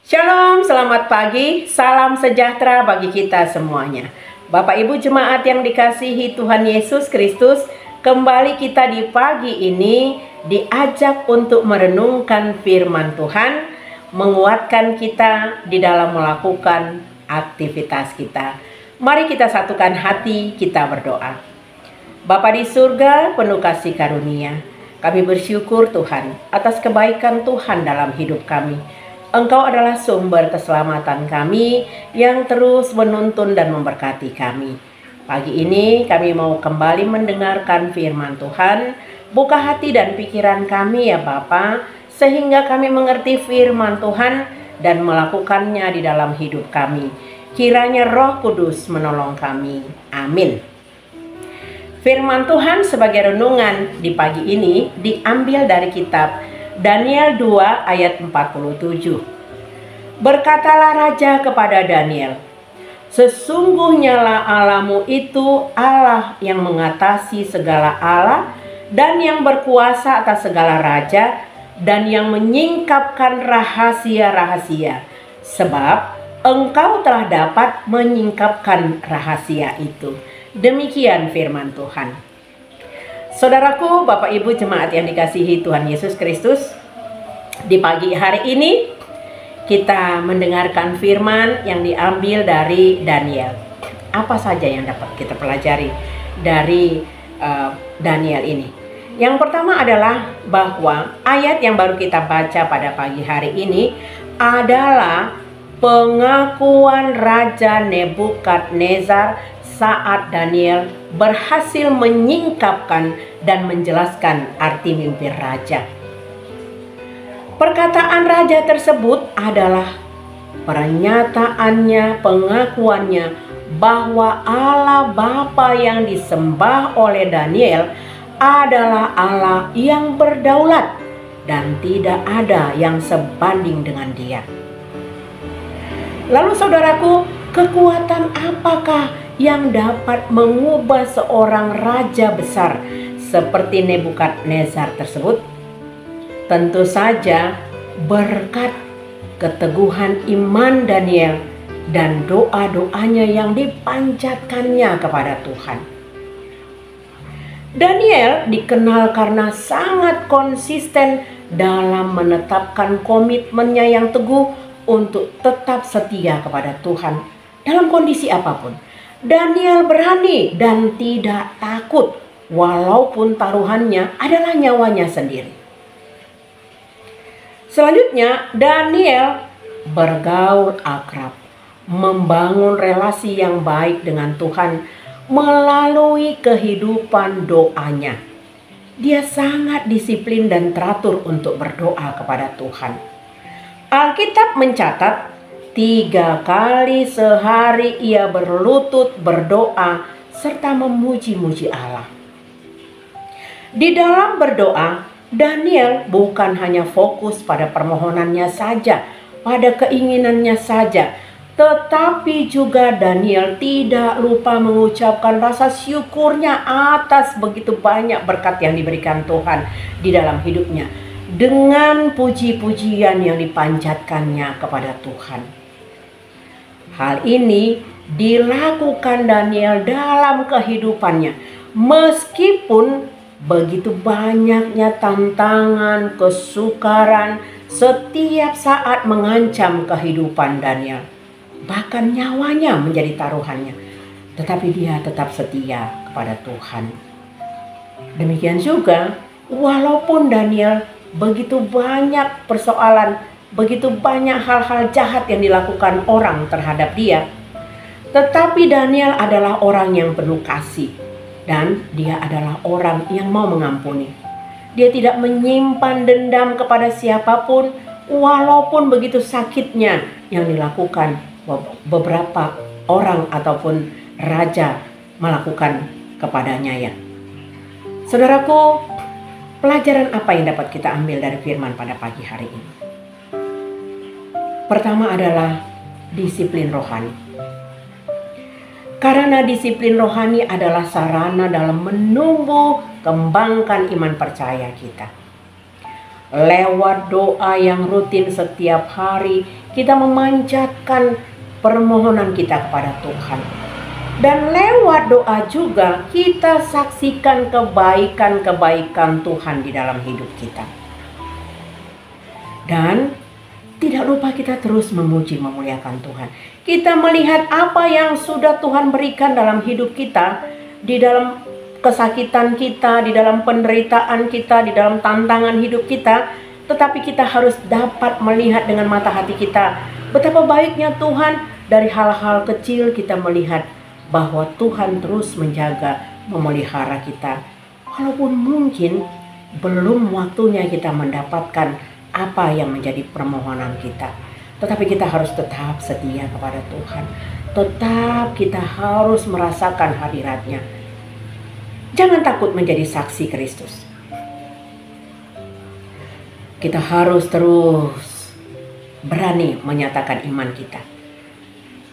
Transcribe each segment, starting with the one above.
Shalom, selamat pagi, salam sejahtera bagi kita semuanya. Bapak Ibu jemaat yang dikasihi Tuhan Yesus Kristus, kembali kita di pagi ini diajak untuk merenungkan firman Tuhan, menguatkan kita di dalam melakukan aktivitas kita. Mari kita satukan hati, kita berdoa. Bapa di surga, penuh kasih karunia, kami bersyukur Tuhan atas kebaikan Tuhan dalam hidup kami. Engkau adalah sumber keselamatan kami yang terus menuntun dan memberkati kami. Pagi ini kami mau kembali mendengarkan firman Tuhan. Buka hati dan pikiran kami ya Bapa, sehingga kami mengerti firman Tuhan dan melakukannya di dalam hidup kami. Kiranya Roh Kudus menolong kami. Amin. Firman Tuhan sebagai renungan di pagi ini diambil dari kitab Daniel 2 ayat 47. Berkatalah raja kepada Daniel, sesungguhnya lah Allahmu itu Allah yang mengatasi segala Allah dan yang berkuasa atas segala raja dan yang menyingkapkan rahasia-rahasia. Sebab engkau telah dapat menyingkapkan rahasia itu. Demikian firman Tuhan. Saudaraku, Bapak Ibu jemaat yang dikasihi Tuhan Yesus Kristus, di pagi hari ini kita mendengarkan firman yang diambil dari Daniel. Apa saja yang dapat kita pelajari dari Daniel ini? Yang pertama adalah bahwa ayat yang baru kita baca pada pagi hari ini adalah pengakuan Raja Nebukadnezar saat Daniel berhasil menyingkapkan dan menjelaskan arti mimpi raja. Perkataan raja tersebut adalah pernyataannya, pengakuannya bahwa Allah Bapa yang disembah oleh Daniel adalah Allah yang berdaulat dan tidak ada yang sebanding dengan Dia. Lalu saudaraku, kekuatan apakah yang dapat mengubah seorang raja besar seperti Nebukadnezar tersebut? Tentu saja berkat keteguhan iman Daniel dan doa-doanya yang dipanjatkannya kepada Tuhan. Daniel dikenal karena sangat konsisten dalam menetapkan komitmennya yang teguh untuk tetap setia kepada Tuhan dalam kondisi apapun. Daniel berani dan tidak takut walaupun taruhannya adalah nyawanya sendiri. Selanjutnya, Daniel bergaul akrab, membangun relasi yang baik dengan Tuhan melalui kehidupan doanya. Dia sangat disiplin dan teratur untuk berdoa kepada Tuhan. Alkitab mencatat 3 kali sehari ia berlutut berdoa serta memuji-muji Allah. Di dalam berdoa, Daniel bukan hanya fokus pada permohonannya saja, pada keinginannya saja, tetapi juga Daniel tidak lupa mengucapkan rasa syukurnya atas begitu banyak berkat yang diberikan Tuhan di dalam hidupnya, dengan puji-pujian yang dipanjatkannya kepada Tuhan. Hal ini dilakukan Daniel dalam kehidupannya, meskipun begitu banyaknya tantangan, kesukaran setiap saat mengancam kehidupan Daniel. Bahkan nyawanya menjadi taruhannya. Tetapi dia tetap setia kepada Tuhan. Demikian juga, walaupun Daniel begitu banyak persoalan, begitu banyak hal-hal jahat yang dilakukan orang terhadap dia, tetapi Daniel adalah orang yang penuh kasih. Dan dia adalah orang yang mau mengampuni. Dia tidak menyimpan dendam kepada siapapun, walaupun begitu sakitnya yang dilakukan beberapa orang ataupun raja melakukan kepadanya ya. Saudaraku, pelajaran apa yang dapat kita ambil dari firman pada pagi hari ini? Pertama adalah disiplin rohani. Karena disiplin rohani adalah sarana dalam menumbuh kembangkan iman percaya kita. Lewat doa yang rutin setiap hari, kita memanjatkan permohonan kita kepada Tuhan. Dan lewat doa juga kita saksikan kebaikan-kebaikan Tuhan di dalam hidup kita. Dan tidak lupa kita terus memuji memuliakan Tuhan. Kita melihat apa yang sudah Tuhan berikan dalam hidup kita, di dalam kesakitan kita, di dalam penderitaan kita, di dalam tantangan hidup kita. Tetapi kita harus dapat melihat dengan mata hati kita betapa baiknya Tuhan. Dari hal-hal kecil kita melihat bahwa Tuhan terus menjaga, memelihara kita. Walaupun mungkin belum waktunya kita mendapatkan apa yang menjadi permohonan kita, tetapi kita harus tetap setia kepada Tuhan. Tetap kita harus merasakan hadiratnya. Jangan takut menjadi saksi Kristus. Kita harus terus berani menyatakan iman kita.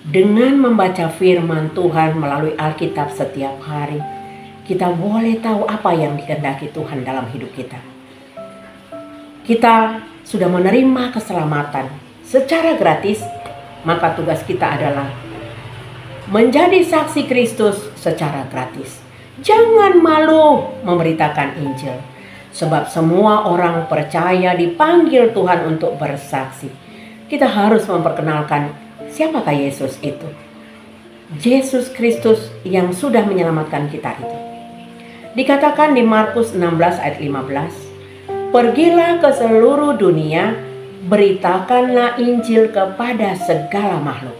Dengan membaca firman Tuhan melalui Alkitab setiap hari, kita boleh tahu apa yang dikehendaki Tuhan dalam hidup kita. Kita sudah menerima keselamatan secara gratis, maka tugas kita adalah menjadi saksi Kristus secara gratis. Jangan malu memberitakan Injil, sebab semua orang percaya dipanggil Tuhan untuk bersaksi. Kita harus memperkenalkan siapakah Yesus itu. Yesus Kristus yang sudah menyelamatkan kita itu. Dikatakan di Markus 16 ayat 15, pergilah ke seluruh dunia, beritakanlah Injil kepada segala makhluk.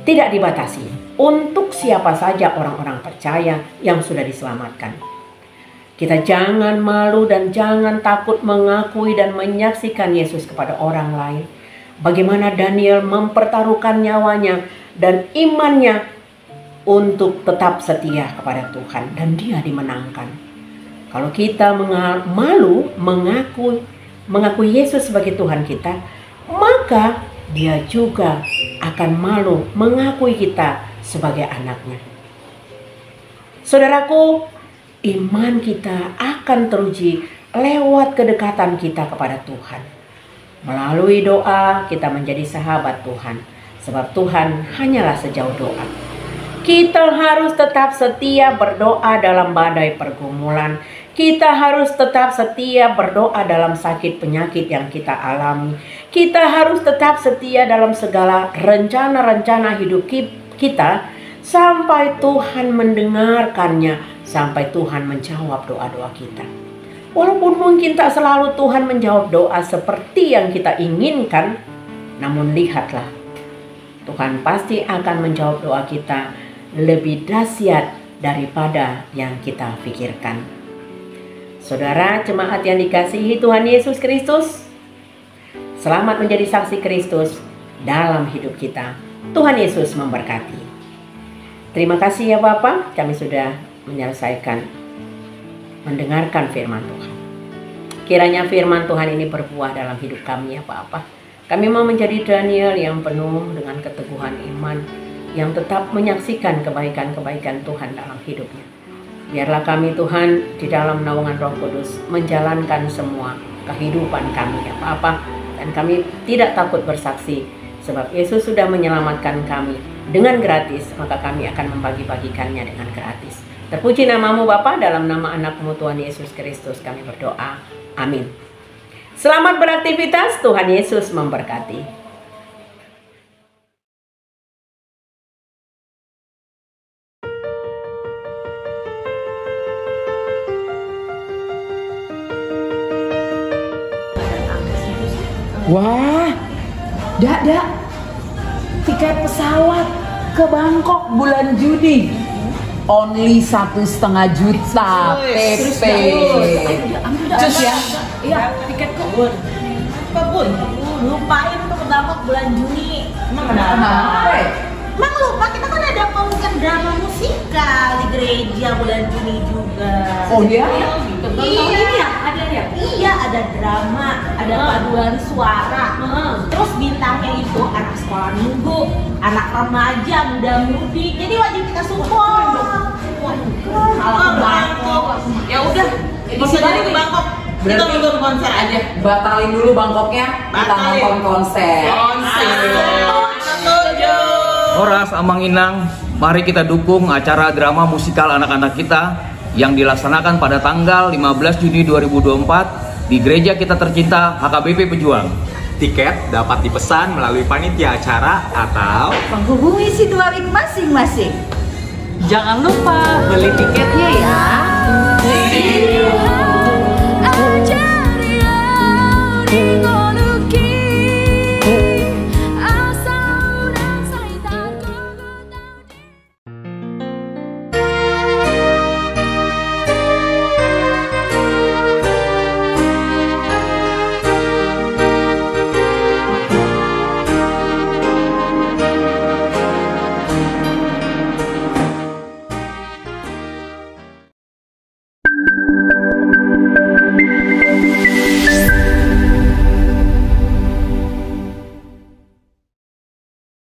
Tidak dibatasi, untuk siapa saja orang-orang percaya yang sudah diselamatkan. Kita jangan malu dan jangan takut mengakui dan menyaksikan Yesus kepada orang lain. Bagaimana Daniel mempertaruhkan nyawanya dan imannya untuk tetap setia kepada Tuhan, dan dia dimenangkan. Kalau kita malu mengakui Yesus sebagai Tuhan kita, maka dia juga akan malu mengakui kita sebagai anaknya. Saudaraku, iman kita akan teruji lewat kedekatan kita kepada Tuhan. Melalui doa kita menjadi sahabat Tuhan, sebab Tuhan hanyalah sejauh doa. Kita harus tetap setia berdoa dalam badai pergumulan. Kita harus tetap setia berdoa dalam sakit penyakit yang kita alami. Kita harus tetap setia dalam segala rencana-rencana hidup kita sampai Tuhan mendengarkannya, sampai Tuhan menjawab doa-doa kita. Walaupun mungkin tak selalu Tuhan menjawab doa seperti yang kita inginkan, namun lihatlah, Tuhan pasti akan menjawab doa kita lebih dahsyat daripada yang kita pikirkan. Saudara jemaat yang dikasihi Tuhan Yesus Kristus, selamat menjadi saksi Kristus dalam hidup kita. Tuhan Yesus memberkati. Terima kasih ya Bapak, kami sudah menyelesaikan mendengarkan firman Tuhan. Kiranya firman Tuhan ini berbuah dalam hidup kami ya Bapa. Kami mau menjadi Daniel yang penuh dengan keteguhan iman, yang tetap menyaksikan kebaikan-kebaikan Tuhan dalam hidupnya. Biarlah kami Tuhan di dalam naungan Roh Kudus menjalankan semua kehidupan kami ya Bapa. Dan kami tidak takut bersaksi, sebab Yesus sudah menyelamatkan kami dengan gratis, maka kami akan membagi-bagikannya dengan gratis. Terpuji namamu Bapa, dalam nama anak-Mu Tuhan Yesus Kristus kami berdoa. Amin. Selamat beraktivitas, Tuhan Yesus memberkati. Wah, Dak, tiket pesawat ke Bangkok bulan Juni only 1,5 juta PP. Cus ya? Iya, tiket ke Bun. Ke Bun. Lupain tuh ke Bangkok bulan Juni. Emang kenapa? Emang lupa, kita kan ada pembukaan drama musikal di gereja bulan Juni juga. Oh iya? Iya, ada ya? Iya, ada drama, ada paduan suara. Terus bintangnya itu anak sekolah minggu, anak remaja, muda-mudi. Jadi wajib kita support. Kalau Bangkok, ya udah, bisa jadi ke Bangkok. Kita nonton konser aja. Batalin dulu Bangkoknya, kita nonton konser. Horas Amang Inang, mari kita dukung acara drama musikal anak-anak kita yang dilaksanakan pada tanggal 15 Juni 2024 di Gereja Kita Tercinta HKBP Pejuang. Tiket dapat dipesan melalui panitia acara atau menghubungi si Dwalik masing-masing. Jangan lupa beli tiketnya ya. See you.